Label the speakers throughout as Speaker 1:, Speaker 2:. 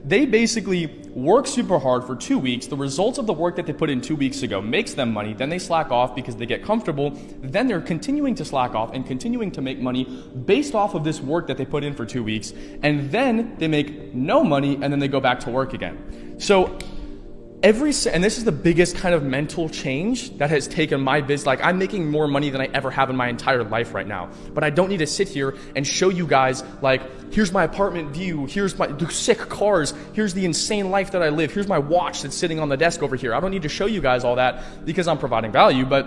Speaker 1: They basically work super hard for 2 weeks. The results of the work that they put in 2 weeks ago makes them money. Then they slack off because they get comfortable. Then they're continuing to slack off and continuing to make money based off of this work that they put in for 2 weeks. And then they make no money and then they go back to work again. So and this is the biggest kind of mental change that has taken my business. Like, I'm making more money than I ever have in my entire life right now, but I don't need to sit here and show you guys, like, here's my apartment view, here's the sick cars, here's the insane life that I live, here's my watch that's sitting on the desk over here. I don't need to show you guys all that because I'm providing value, but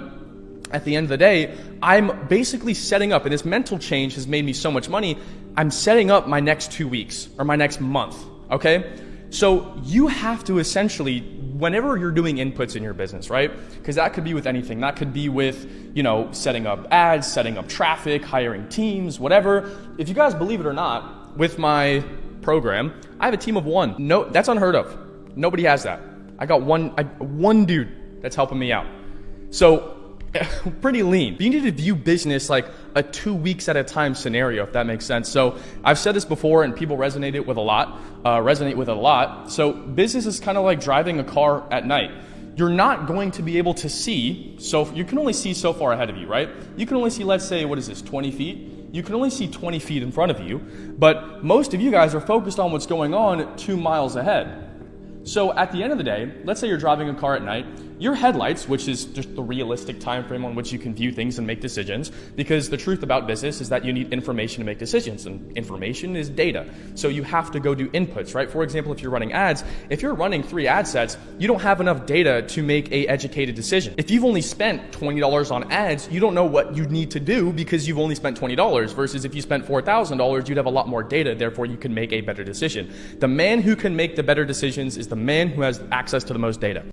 Speaker 1: at the end of the day, I'm basically setting up, and this mental change has made me so much money, I'm setting up my next 2 weeks or my next month, okay? So you have to essentially, whenever you're doing inputs in your business, right? Because that could be with anything. That could be with, setting up ads, setting up traffic, hiring teams, whatever. If you guys believe it or not, with my program, I have a team of one. No, that's unheard of. Nobody has that. I got one dude that's helping me out. So pretty lean. But you need to view business like a 2 weeks at a time scenario, if that makes sense. So I've said this before and people resonate with it a lot. So business is kind of like driving a car at night. You're not going to be able to see, so you can only see so far ahead of you, right? You can only see, let's say, 20 feet? You can only see 20 feet in front of you, but most of you guys are focused on what's going on 2 miles ahead. So at the end of the day, let's say you're driving a car at night, your headlights, which is just the realistic time frame on which you can view things and make decisions, because the truth about business is that you need information to make decisions, and information is data. So you have to go do inputs, right? For example, if you're running ads, if you're running 3 ad sets, you don't have enough data to make a educated decision. If you've only spent $20 on ads, you don't know what you need to do because you've only spent $20, versus if you spent $4,000, you'd have a lot more data, therefore you can make a better decision. The man who can make the better decisions is the man who has access to the most data.